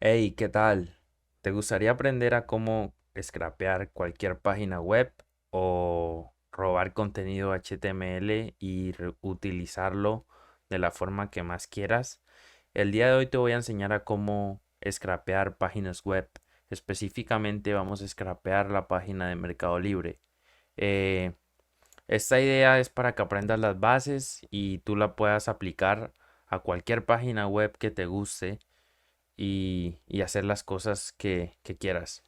Hey, ¿qué tal? ¿Te gustaría aprender a cómo scrapear cualquier página web o robar contenido HTML y utilizarlo de la forma que más quieras? El día de hoy te voy a enseñar a cómo scrapear páginas web. Específicamente vamos a scrapear la página de Mercado Libre. Eh, Esta idea es para que aprendas las bases y tú la puedas aplicar a cualquier página web que te guste y hacer las cosas que quieras.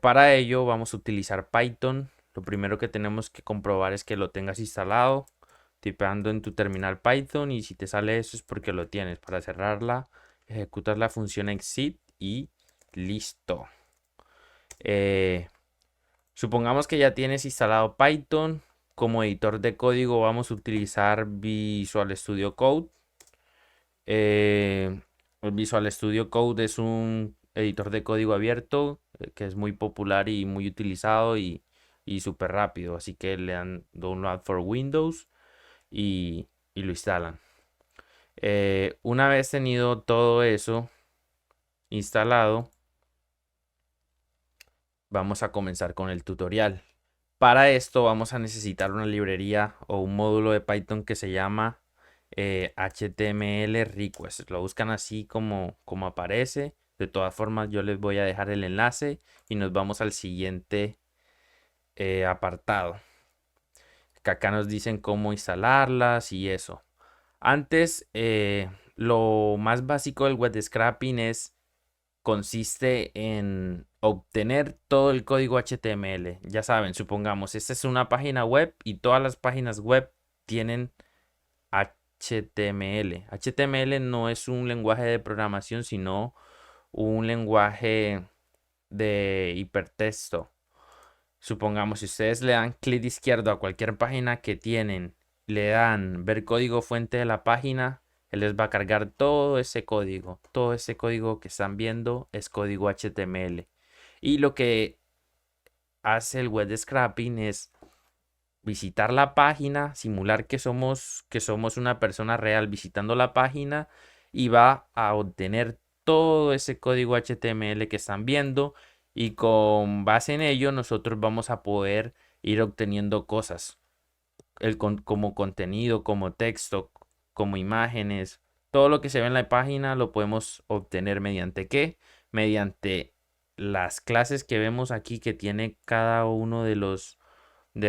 Para ello vamos a utilizar Python. Lo primero que tenemos que comprobar es que lo tengas instalado, tipeando en tu terminal Python, y si te sale eso es porque lo tienes. Para cerrarla, ejecutas la función exit y listo. Eh, Supongamos que ya tienes instalado Python. Como editor de código vamos a utilizar Visual Studio Code. El Visual Studio Code es un editor de código abierto que es muy popular y muy utilizado y súper rápido. Así que le dan Download for Windows y lo instalan. Una vez tenido todo eso instalado, vamos a comenzar con el tutorial. Para esto vamos a necesitar una librería o un módulo de Python que se llama HTML Request. Lo buscan así como aparece. De todas formas, yo les voy a dejar el enlace y nos vamos al siguiente apartado. Que acá nos dicen cómo instalarlas y eso. Antes, lo más básico del web scraping consiste en obtener todo el código HTML. Ya saben, supongamos, esta es una página web y todas las páginas web tienen HTML. HTML no es un lenguaje de programación, sino un lenguaje de hipertexto. Supongamos, si ustedes le dan clic izquierdo a cualquier página que tienen, le dan ver código fuente de la página, él les va a cargar todo ese código. Todo ese código que están viendo es código HTML. Y lo que hace el web scraping es visitar la página, simular que somos una persona real visitando la página, y va a obtener todo ese código HTML que están viendo, y con base en ello nosotros vamos a poder ir obteniendo cosas, como contenido, como texto, como imágenes. Todo lo que se ve en la página lo podemos obtener mediante ¿qué? Mediante las clases que vemos aquí que tiene cada uno de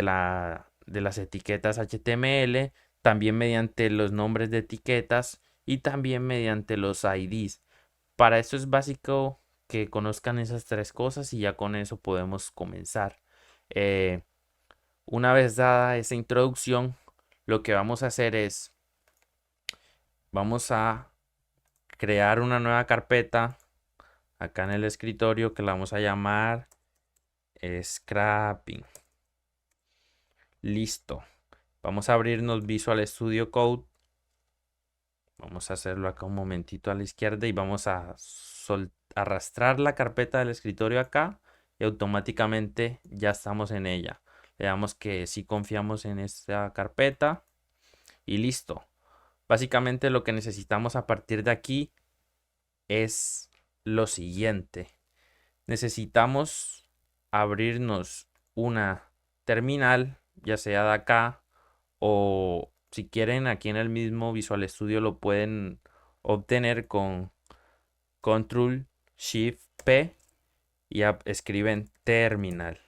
las etiquetas HTML, también mediante los nombres de etiquetas y también mediante los IDs. Para eso es básico que conozcan esas tres cosas y ya con eso podemos comenzar. Eh, una vez dada esa introducción, lo que vamos a hacer es, vamos a crear una nueva carpeta acá en el escritorio que la vamos a llamar Scrapping. Listo. Vamos a abrirnos Visual Studio Code. Vamos a hacerlo acá un momentito a la izquierda y vamos a arrastrar la carpeta del escritorio acá y automáticamente ya estamos en ella. Le damos que sí confiamos en esta carpeta y listo. Básicamente lo que necesitamos a partir de aquí es lo siguiente. Necesitamos abrirnos una terminal, ya sea de acá, o si quieren aquí en el mismo Visual Studio lo pueden obtener con Control Shift P y escriben terminal,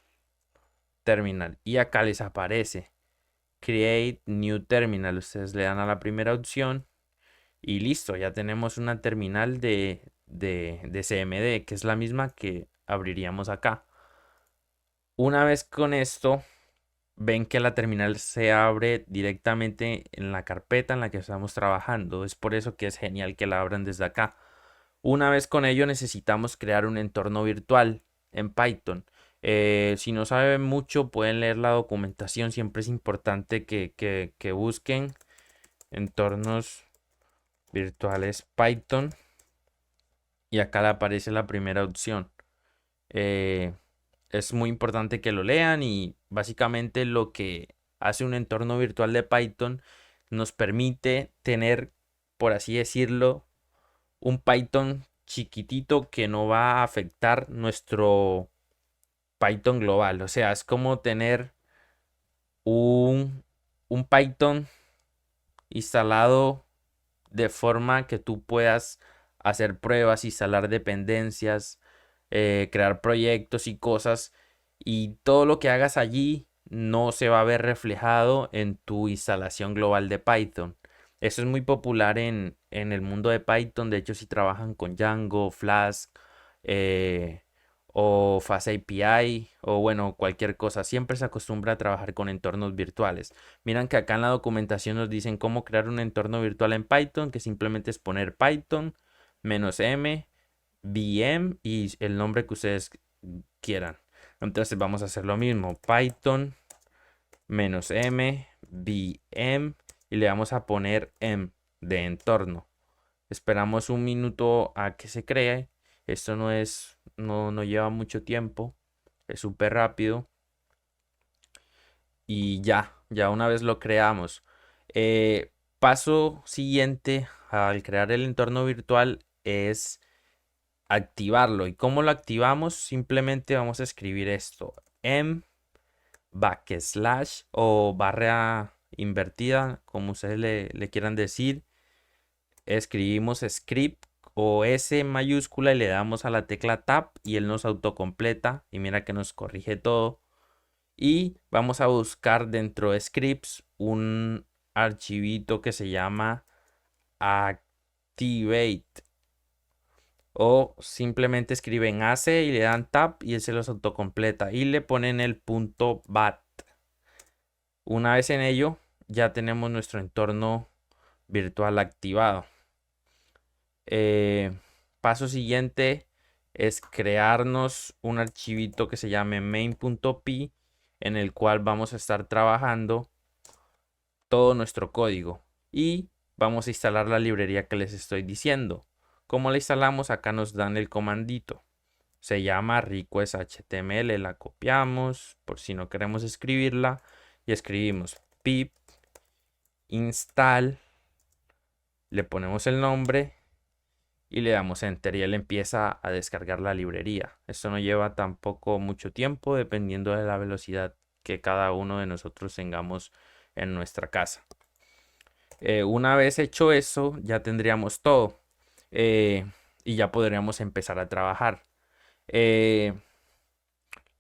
y acá les aparece Create New Terminal. Ustedes le dan a la primera opción y listo, ya tenemos una terminal de CMD, que es la misma que abriríamos acá. Una vez con esto, ven que la terminal se abre directamente en la carpeta en la que estamos trabajando. Es por eso que es genial que la abran desde acá. Una vez con ello necesitamos crear un entorno virtual en Python. Si no saben mucho, pueden leer la documentación. Siempre es importante que busquen entornos virtuales Python y acá le aparece la primera opción. Eh, es muy importante que lo lean, y básicamente lo que hace un entorno virtual de Python nos permite tener, por así decirlo, un Python chiquitito que no va a afectar nuestro Python global. O sea, es como tener un Python instalado de forma que tú puedas hacer pruebas, instalar dependencias, crear proyectos y cosas, y todo lo que hagas allí no se va a ver reflejado en tu instalación global de Python. Eso es muy popular en el mundo de Python. De hecho, si trabajan con Django, Flask, eh, o Fast API, o bueno, cualquier cosa, siempre se acostumbra a trabajar con entornos virtuales. Miran que acá en la documentación nos dicen cómo crear un entorno virtual en Python, que simplemente es poner Python -m VM y el nombre que ustedes quieran. Entonces vamos a hacer lo mismo, Python -m VM, y le vamos a poner de entorno. Esperamos un minuto a que se cree. Esto no lleva mucho tiempo, es súper rápido. Y ya una vez lo creamos. Paso siguiente al crear el entorno virtual es activarlo. ¿Y cómo lo activamos? Simplemente vamos a escribir esto: backslash o barra invertida, como ustedes le quieran decir. Escribimos script o S mayúscula y le damos a la tecla tab y él nos autocompleta y mira que nos corrige todo. Y vamos a buscar dentro de scripts un archivito que se llama activate, o simplemente escriben AC y le dan tab y él se los autocompleta y le ponen el punto .bat. Una vez en ello ya tenemos nuestro entorno virtual activado. Paso siguiente es crearnos un archivito que se llame main.py, en el cual vamos a estar trabajando todo nuestro código y vamos a instalar la librería que les estoy diciendo. ¿Cómo la instalamos? Acá nos dan el comandito. Se llama request.html, la copiamos por si no queremos escribirla y escribimos pip install, le ponemos el nombre y le damos enter y él empieza a descargar la librería. Esto no lleva tampoco mucho tiempo dependiendo de la velocidad que cada uno de nosotros tengamos en nuestra casa. Una vez hecho eso, ya tendríamos todo y ya podríamos empezar a trabajar.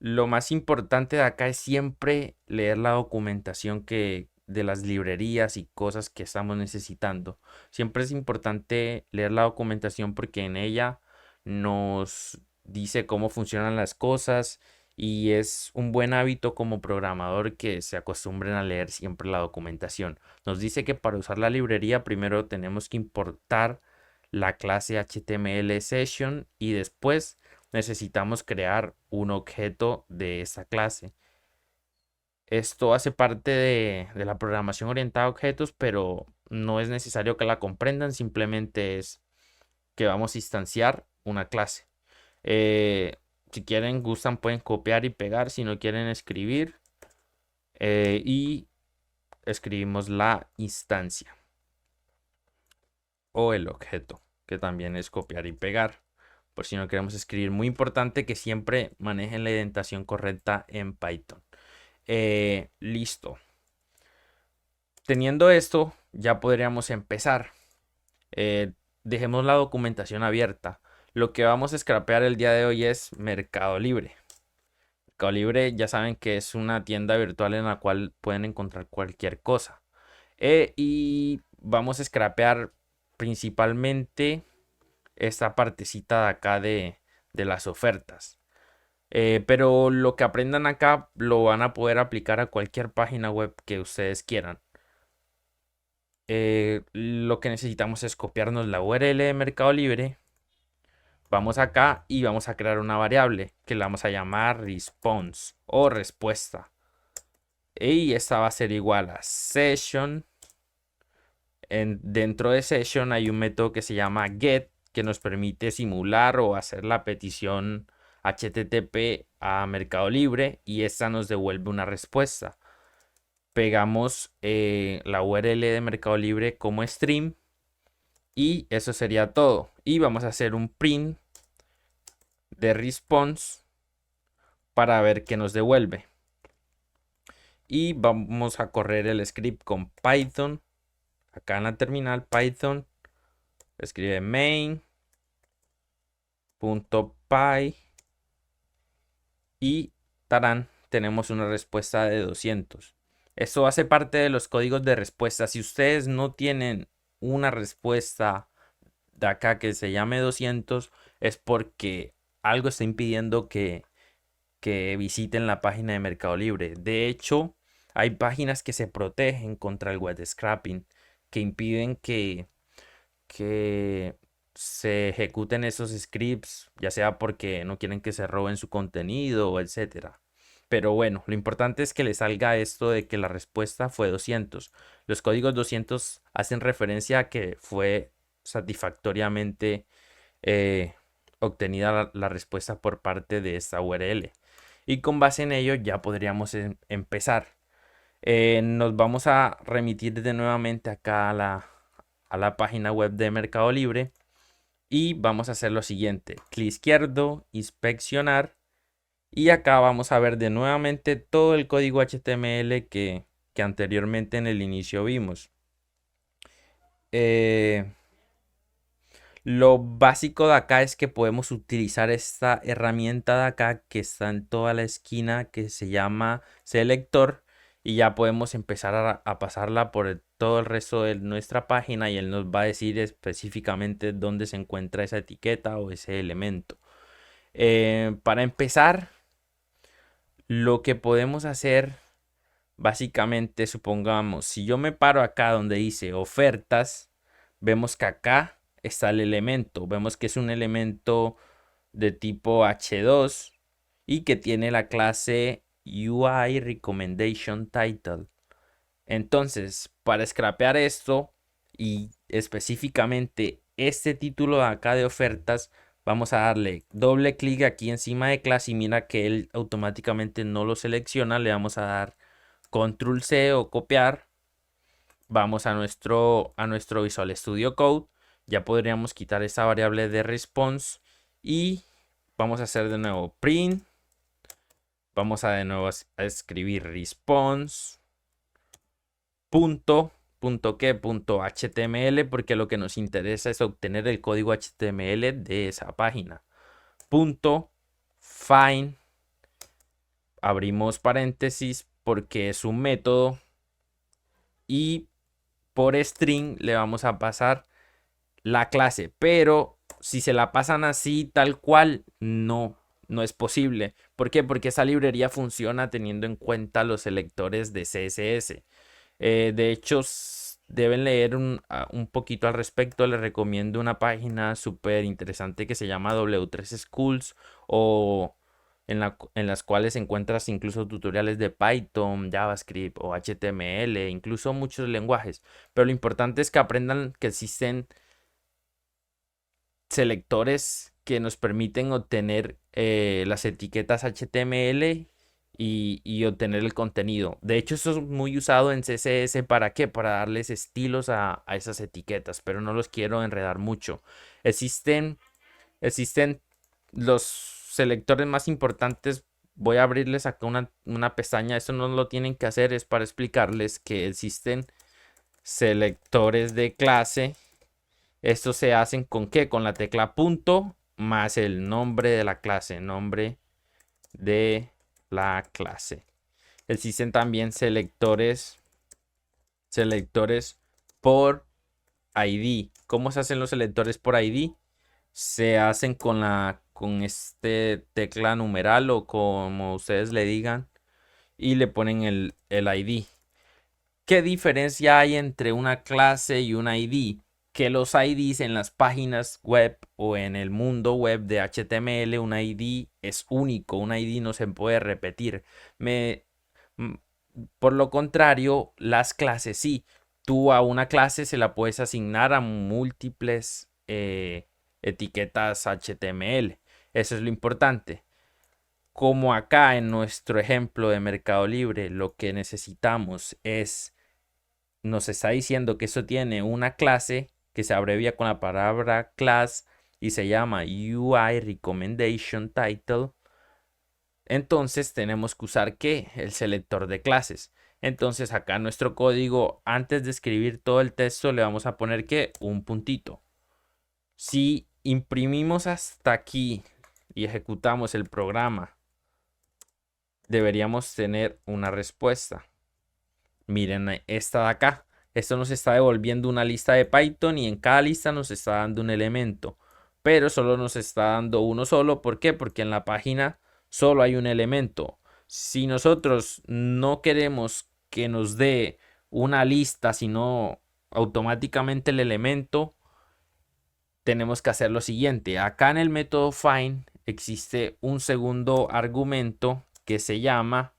Lo más importante de acá es siempre leer la documentación de las librerías y cosas que estamos necesitando. Siempre es importante leer la documentación porque en ella nos dice cómo funcionan las cosas, y es un buen hábito como programador que se acostumbren a leer siempre la documentación. Nos dice que para usar la librería primero tenemos que importar la clase HTML session y después necesitamos crear un objeto de esa clase. Esto hace parte de la programación orientada a objetos, pero no es necesario que la comprendan, simplemente es que vamos a instanciar una clase. Si quieren, gustan, pueden copiar y pegar, si no quieren escribir, y escribimos la instancia o el objeto, que también es copiar y pegar, por si no queremos escribir. Muy importante que siempre manejen la indentación correcta en Python. Listo. Teniendo esto, ya podríamos empezar. Dejemos la documentación abierta. Lo que vamos a scrapear el día de hoy es Mercado Libre. Mercado Libre ya saben que es una tienda virtual en la cual pueden encontrar cualquier cosa. Y vamos a scrapear principalmente esta partecita de acá de las ofertas. Pero lo que aprendan acá lo van a poder aplicar a cualquier página web que ustedes quieran. Lo que necesitamos es copiarnos la URL de Mercado Libre. Vamos acá y vamos a crear una variable que la vamos a llamar response o respuesta. Y esta va a ser igual a session. Dentro de session hay un método que se llama get, que nos permite simular o hacer la petición HTTP a Mercado Libre, y esta nos devuelve una respuesta. Pegamos la URL de Mercado Libre como stream Y eso sería todo. Y vamos a hacer un print de response para ver qué nos devuelve. Y vamos a correr el script con Python. Acá en la terminal Python escribe main.py y tarán, tenemos una respuesta de 200. Esto hace parte de los códigos de respuesta. Si ustedes no tienen una respuesta de acá que se llame 200, es porque algo está impidiendo que visiten la página de Mercado Libre. De hecho, hay páginas que se protegen contra el web scrapping, que impiden que se ejecuten esos scripts, ya sea porque no quieren que se roben su contenido, etcétera. Pero bueno, lo importante es que le salga esto de que la respuesta fue 200. Los códigos 200 hacen referencia a que fue satisfactoriamente obtenida la respuesta por parte de esta URL. Y con base en ello ya podríamos empezar. Nos vamos a remitir de nuevamente acá a la página web de Mercado Libre. Y vamos a hacer lo siguiente. Clic izquierdo, inspeccionar. Y acá vamos a ver de nuevamente todo el código HTML que anteriormente en el inicio vimos. Lo básico de acá es que podemos utilizar esta herramienta de acá que está en toda la esquina que se llama selector y ya podemos empezar a pasarla por todo el resto de nuestra página y él nos va a decir específicamente dónde se encuentra esa etiqueta o ese elemento. Para empezar, lo que podemos hacer básicamente, supongamos, si yo me paro acá donde dice ofertas, vemos que acá está el elemento. Vemos que es un elemento de tipo H2 y que tiene la clase UI Recommendation Title. Entonces, para scrapear esto y específicamente este título de acá de ofertas, vamos a darle doble clic aquí encima de clase y mira que él automáticamente no lo selecciona. Le vamos a dar Control C o copiar. Vamos a nuestro Visual Studio Code. Ya podríamos quitar esta variable de response y vamos a hacer de nuevo print. Vamos a de nuevo a escribir response punto html porque lo que nos interesa es obtener el código HTML de esa página. Punto find, abrimos paréntesis porque es un método y por string le vamos a pasar la clase, pero si se la pasan así tal cual, no es posible. ¿Por qué? Porque esa librería funciona teniendo en cuenta los selectores de CSS. De hecho, deben leer un poquito al respecto. Les recomiendo una página súper interesante que se llama W3 Schools o en las cuales encuentras incluso tutoriales de Python, JavaScript o HTML, incluso muchos lenguajes. Pero lo importante es que aprendan que existen selectores que nos permiten obtener las etiquetas HTML y obtener el contenido. De hecho, esto es muy usado en CSS. ¿Para qué? Para darles estilos a esas etiquetas, pero no los quiero enredar mucho. Existen los selectores más importantes. Voy a abrirles acá una pestaña. Esto no lo tienen que hacer, es para explicarles que existen selectores de clase. Estos se hacen con ¿qué? Con la tecla punto más el nombre de la clase. Nombre de la clase. Existen también selectores por ID. ¿Cómo se hacen los selectores por ID? Se hacen con este tecla numeral o como ustedes le digan y le ponen el ID. ¿Qué diferencia hay entre una clase y un ID? Que los IDs en las páginas web o en el mundo web de HTML, un ID es único, un ID no se puede repetir. Por lo contrario, las clases sí. Tú a una clase se la puedes asignar a múltiples etiquetas HTML. Eso es lo importante. Como acá en nuestro ejemplo de Mercado Libre, lo que necesitamos es, nos está diciendo que eso tiene una clase que se abrevia con la palabra class y se llama UI Recommendation Title, entonces tenemos que usar ¿qué? El selector de clases. Entonces acá en nuestro código, antes de escribir todo el texto, le vamos a poner ¿qué? Un puntito. Si imprimimos hasta aquí y ejecutamos el programa, deberíamos tener una respuesta. Miren esta de acá. Esto nos está devolviendo una lista de Python y en cada lista nos está dando un elemento. Pero solo nos está dando uno solo. ¿Por qué? Porque en la página solo hay un elemento. Si nosotros no queremos que nos dé una lista, sino automáticamente el elemento, tenemos que hacer lo siguiente. Acá en el método find existe un segundo argumento que se llama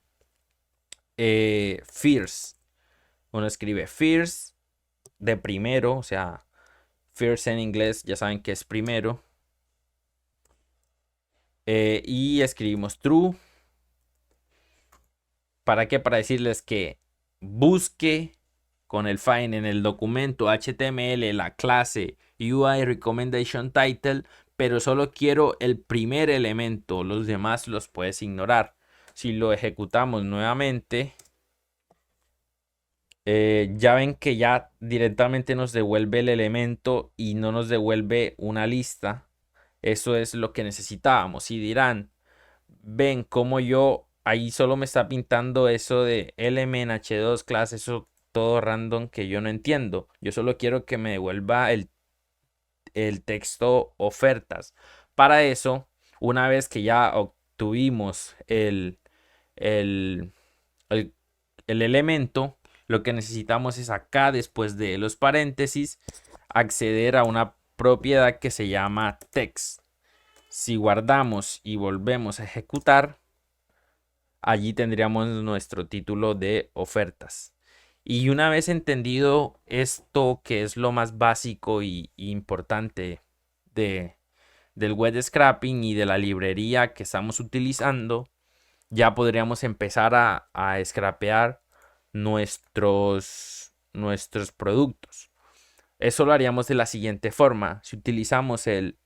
first. Uno escribe first de primero, o sea, first en inglés ya saben que es primero. Y escribimos true. ¿Para qué? Para decirles que busque con el find en el documento HTML la clase UI Recommendation Title, pero solo quiero el primer elemento, los demás los puedes ignorar. Si lo ejecutamos nuevamente, ya ven que ya directamente nos devuelve el elemento y no nos devuelve una lista. Eso es lo que necesitábamos. Y dirán, ven como yo ahí solo me está pintando eso de element h2 class, eso todo random que yo no entiendo. Yo solo quiero que me devuelva el texto ofertas. Para eso, una vez que ya obtuvimos el, el el elemento, lo que necesitamos es acá, después de los paréntesis, acceder a una propiedad que se llama text. Si guardamos y volvemos a ejecutar, allí tendríamos nuestro título de ofertas. Y una vez entendido esto, que es lo más básico y importante del web scraping y de la librería que estamos utilizando, ya podríamos empezar a scrapear nuestros productos. Eso lo haríamos de la siguiente forma. Si utilizamos el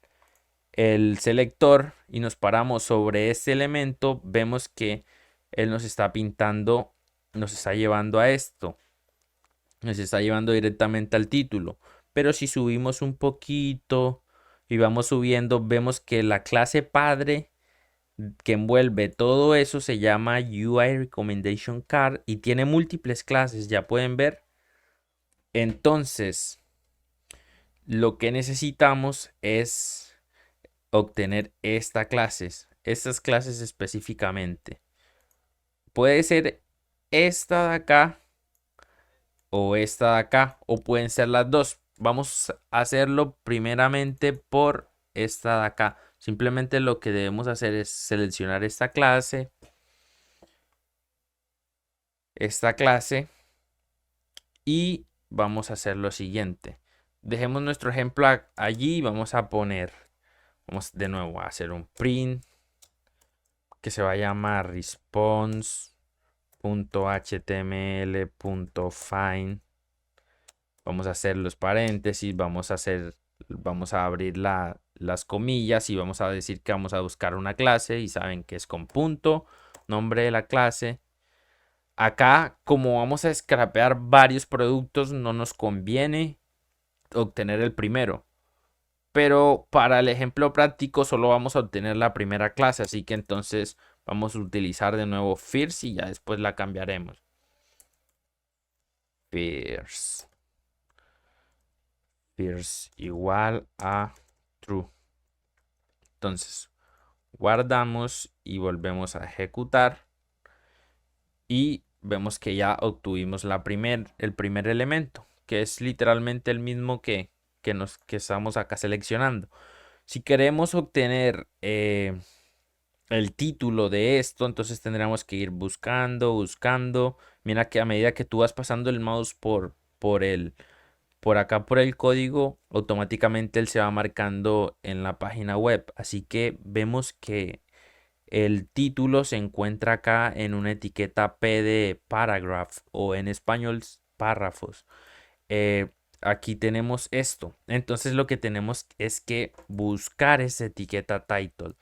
selector y nos paramos sobre este elemento, vemos que él nos está pintando, nos está llevando a esto. Nos está llevando directamente al título. Pero si subimos un poquito y vamos subiendo, vemos que la clase padre que envuelve todo eso se llama UI Recommendation Card y tiene múltiples clases, ya pueden ver. Entonces, lo que necesitamos es obtener estas clases específicamente. Puede ser esta de acá o esta de acá, o pueden ser las dos. Vamos a hacerlo primeramente por esta de acá. Simplemente lo que debemos hacer es seleccionar esta clase y vamos a hacer lo siguiente. Dejemos nuestro ejemplo allí y vamos a de nuevo a hacer un print que se va a llamar response.html.find. Vamos a hacer los paréntesis, vamos a abrir las comillas y vamos a decir que vamos a buscar una clase y saben que es con punto, nombre de la clase. Acá, como vamos a scrapear varios productos, no nos conviene obtener el primero. Pero para el ejemplo práctico solo vamos a obtener la primera clase. Así que entonces vamos a utilizar de nuevo first y ya después la cambiaremos. First igual a true. Entonces guardamos y volvemos a ejecutar. Y vemos que ya obtuvimos el primer elemento, que es literalmente el mismo que estamos acá seleccionando. Si queremos obtener el título de esto, entonces tendremos que ir buscando. Mira que a medida que tú vas pasando el mouse por acá por el código, automáticamente él se va marcando en la página web. Así que vemos que el título se encuentra acá en una etiqueta P de paragraph o en español párrafos. aquí tenemos esto. Entonces lo que tenemos es que buscar esa etiqueta title.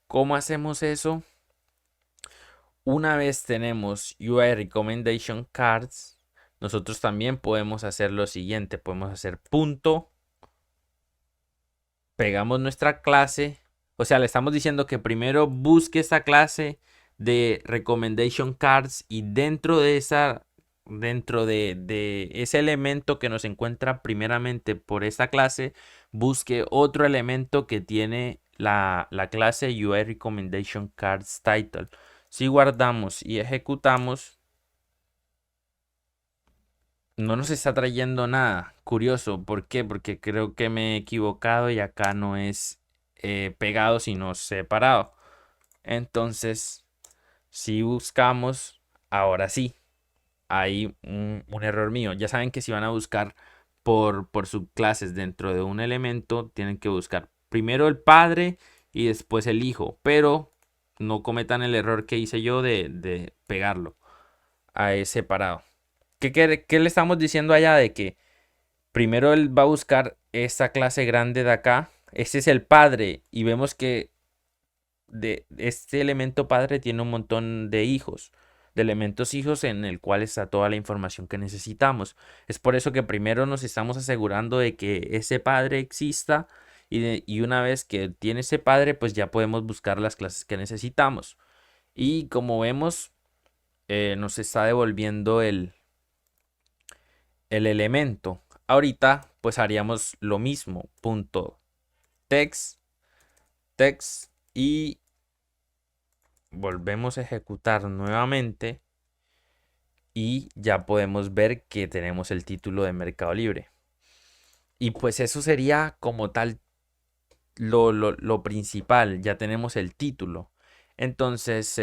¿Cómo hacemos eso? Una vez tenemos UI Recommendation Cards, nosotros también podemos hacer lo siguiente. Podemos hacer punto, pegamos nuestra clase. O sea, le estamos diciendo que primero busque esta clase de Recommendation Cards y dentro de ese elemento que nos encuentra primeramente por esta clase, busque otro elemento que tiene la clase UI Recommendation Cards Title. Si guardamos y ejecutamos, no nos está trayendo nada. Curioso, ¿por qué? Porque creo que me he equivocado y acá no es pegado, sino separado. Entonces, si buscamos, ahora sí, hay un error mío. Ya saben que si van a buscar por subclases dentro de un elemento, tienen que buscar primero el padre y después el hijo. Pero no cometan el error que hice yo de pegarlo a separado. ¿Qué le estamos diciendo allá? De que primero él va a buscar esta clase grande de acá. Este es el padre y vemos que de este elemento padre tiene un montón de hijos, de elementos hijos en el cual está toda la información que necesitamos. Es por eso que primero nos estamos asegurando de que ese padre exista y una vez que tiene ese padre, pues ya podemos buscar las clases que necesitamos. Y como vemos, nos está devolviendo el elemento. Ahorita pues haríamos lo mismo. Punto text, text y volvemos a ejecutar nuevamente y ya podemos ver que tenemos el título de Mercado Libre. Y pues eso sería como tal lo principal. Ya tenemos el título. Entonces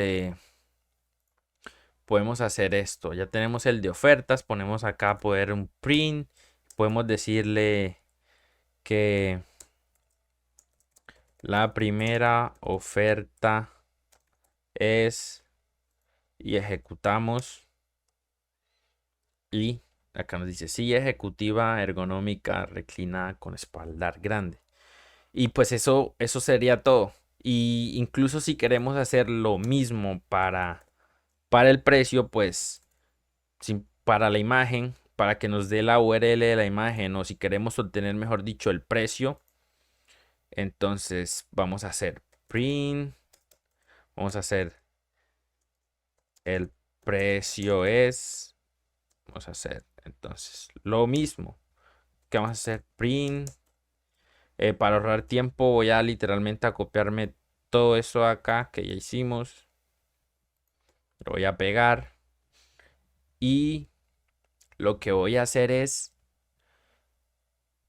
podemos hacer esto. Ya tenemos el de ofertas. Ponemos acá poder un print. Podemos decirle que la primera oferta es y ejecutamos y acá nos dice silla ejecutiva ergonómica reclinada con espaldar grande. Y pues eso sería todo. Y incluso si queremos hacer lo mismo para el precio, pues para la imagen, para que nos dé la URL de la imagen o si queremos obtener, mejor dicho, el precio, entonces vamos a hacer print, vamos a hacer el precio es, vamos a hacer entonces lo mismo que vamos a hacer print. Para ahorrar tiempo voy a literalmente a copiarme todo eso acá que ya hicimos, lo voy a pegar y lo que voy a hacer es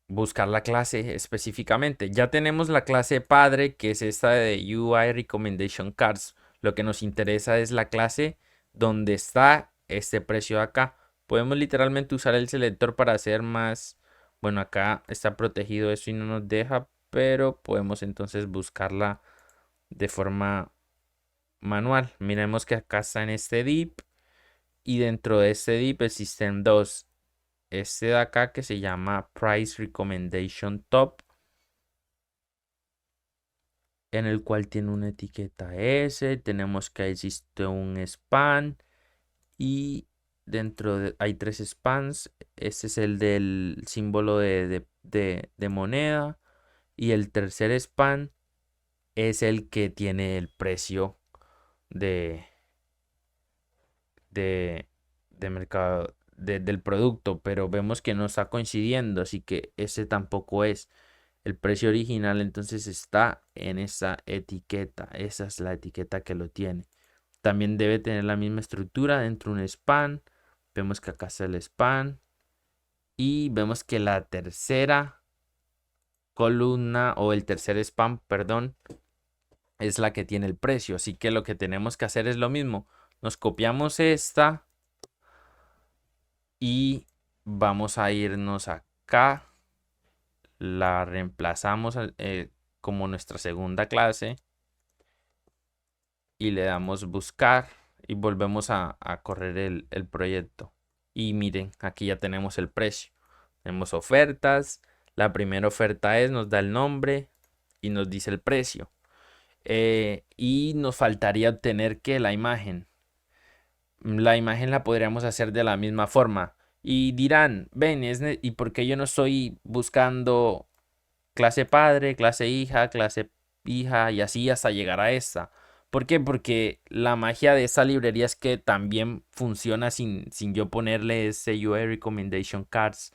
buscar la clase específicamente. Ya tenemos la clase padre, que es esta de UI Recommendation Cards. Lo que nos interesa es la clase donde está este precio acá. Podemos literalmente usar el selector para hacer más. Bueno, acá está protegido eso y no nos deja, pero podemos entonces buscarla de forma manual. Miremos que acá está en este div y dentro de este div existen dos. Este de acá que se llama Price Recommendation Top, en el cual tiene una etiqueta S. Tenemos que existe un span y hay tres spans. Este es el del símbolo de moneda y el tercer span es el que tiene el precio de, de, de mercado del producto, pero vemos que no está coincidiendo, así que ese tampoco es. El precio original entonces está en esa etiqueta. Esa es la etiqueta que lo tiene. También debe tener la misma estructura dentro de un span. Vemos que acá está el span. Y vemos que la tercera columna o el tercer span, perdón, es la que tiene el precio. Así que lo que tenemos que hacer es lo mismo. Nos copiamos esta y vamos a irnos acá. La reemplazamos como nuestra segunda clase y le damos buscar y volvemos a correr el proyecto. Y miren, aquí ya tenemos el precio. Tenemos ofertas. La primera oferta nos da el nombre y nos dice el precio. Y nos faltaría obtener que la imagen. La imagen la podríamos hacer de la misma forma. Y dirán, ven, ¿y por qué yo no estoy buscando clase padre, clase hija y así hasta llegar a esta? ¿Por qué? Porque la magia de esta librería es que también funciona sin yo ponerle ese UI Recommendation Cards.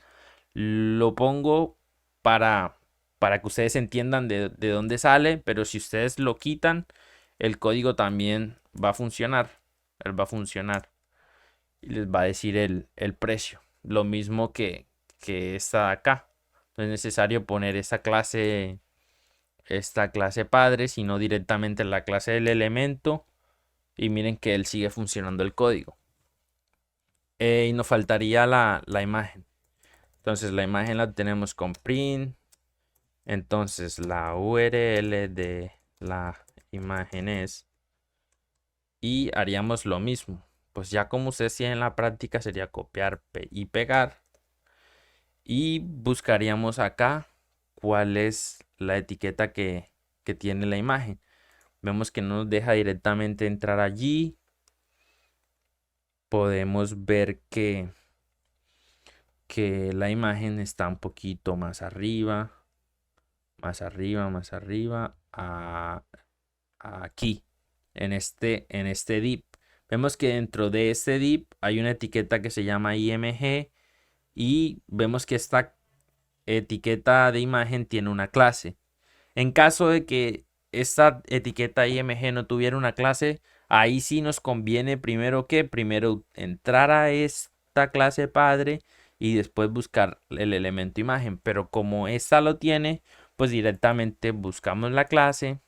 Lo pongo para, para que ustedes entiendan de dónde sale, pero si ustedes lo quitan, el código también va a funcionar. Él va a funcionar y les va a decir el precio. Lo mismo que esta de acá. No es necesario poner esta clase padre, sino directamente la clase del elemento. Y miren que él sigue funcionando el código. Y nos faltaría la imagen. Entonces la imagen la tenemos con print. Entonces la URL de la imagen es. Y haríamos lo mismo. Pues ya como ustedes tienen en la práctica sería copiar y pegar. Y buscaríamos acá cuál es la etiqueta que tiene la imagen. Vemos que no nos deja directamente entrar allí. Podemos ver que la imagen está un poquito más arriba. Más arriba, más arriba. Aquí. En este div. Vemos que dentro de este div hay una etiqueta que se llama img. Y vemos que esta etiqueta de imagen tiene una clase. En caso de que esta etiqueta img no tuviera una clase, ahí sí nos conviene primero entrar a esta clase padre y después buscar el elemento imagen. Pero como esta lo tiene, pues directamente buscamos la clase,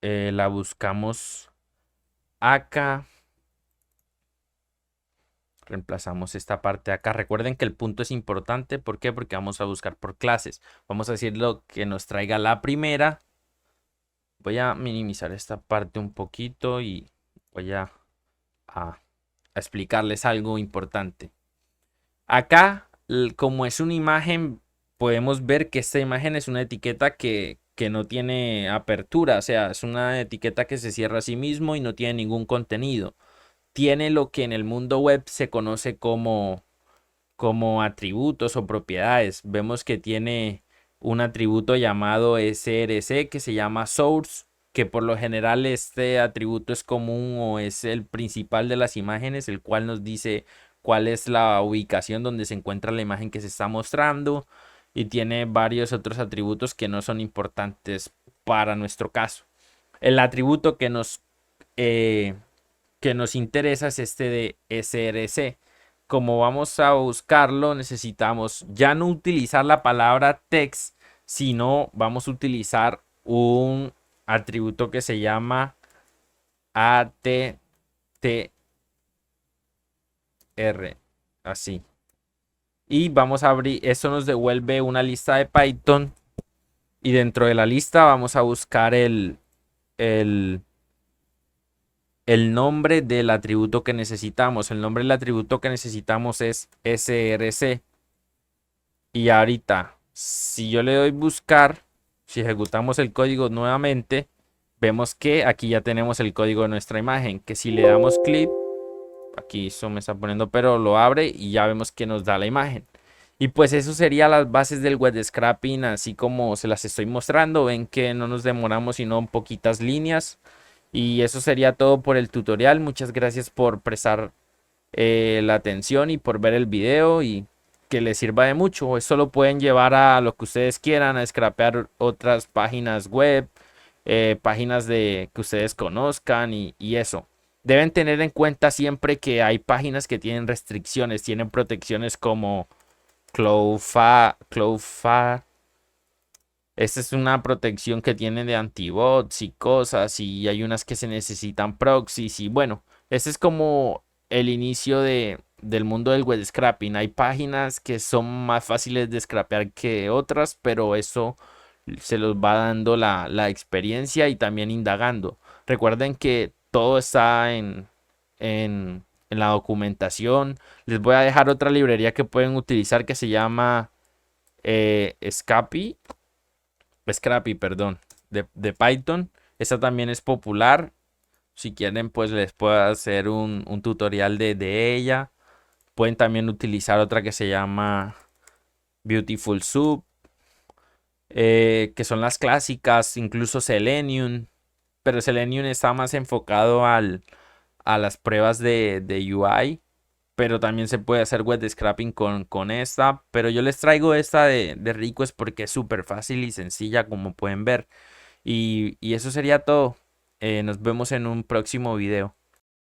la buscamos acá. Reemplazamos esta parte de acá. Recuerden que el punto es importante. ¿Por qué? Porque vamos a buscar por clases. Vamos a decir lo que nos traiga la primera. Voy a minimizar esta parte un poquito y voy a explicarles algo importante. Acá, como es una imagen, podemos ver que esta imagen es una etiqueta que no tiene apertura. O sea, es una etiqueta que se cierra a sí mismo y no tiene ningún contenido. Tiene lo que en el mundo web se conoce como atributos o propiedades. Vemos que tiene un atributo llamado src que se llama source, que por lo general este atributo es común o es el principal de las imágenes, el cual nos dice cuál es la ubicación donde se encuentra la imagen que se está mostrando, y tiene varios otros atributos que no son importantes para nuestro caso. El atributo que nos interesa es este de src. Como vamos a buscarlo, necesitamos ya no utilizar la palabra text, sino vamos a utilizar un atributo que se llama attr, así. Y vamos a abrir, esto nos devuelve una lista de Python, y dentro de la lista vamos a buscar el nombre del atributo que necesitamos. El nombre del atributo que necesitamos es src. Y ahorita, si yo le doy buscar, si ejecutamos el código nuevamente, vemos que aquí ya tenemos el código de nuestra imagen. Que si le damos clic, aquí eso me está poniendo, pero lo abre y ya vemos que nos da la imagen. Y pues eso sería las bases del web scraping, así como se las estoy mostrando. Ven que no nos demoramos sino en poquitas líneas. Y eso sería todo por el tutorial. Muchas gracias por prestar la atención y por ver el video, y que les sirva de mucho. Esto lo pueden llevar a lo que ustedes quieran, a scrapear otras páginas web, páginas que ustedes conozcan y eso. Deben tener en cuenta siempre que hay páginas que tienen restricciones, tienen protecciones como Cloudflare. Esta es una protección que tiene de antibots y cosas, y hay unas que se necesitan proxies, y bueno, este es como el inicio del mundo del web scraping. Hay páginas que son más fáciles de scrapear que otras, pero eso se los va dando la experiencia y también indagando. Recuerden que todo está en en la documentación. Les voy a dejar otra librería que pueden utilizar que se llama Scrappy, perdón, de Python. Esta también es popular. Si quieren, pues les puedo hacer un tutorial de ella. Pueden también utilizar otra que se llama Beautiful Soup, que son las clásicas, incluso Selenium. Pero Selenium está más enfocado a las pruebas de UI. Pero también se puede hacer web scrapping con esta. Pero yo les traigo esta de Request porque es súper fácil y sencilla, como pueden ver. Y eso sería todo. Nos vemos en un próximo video.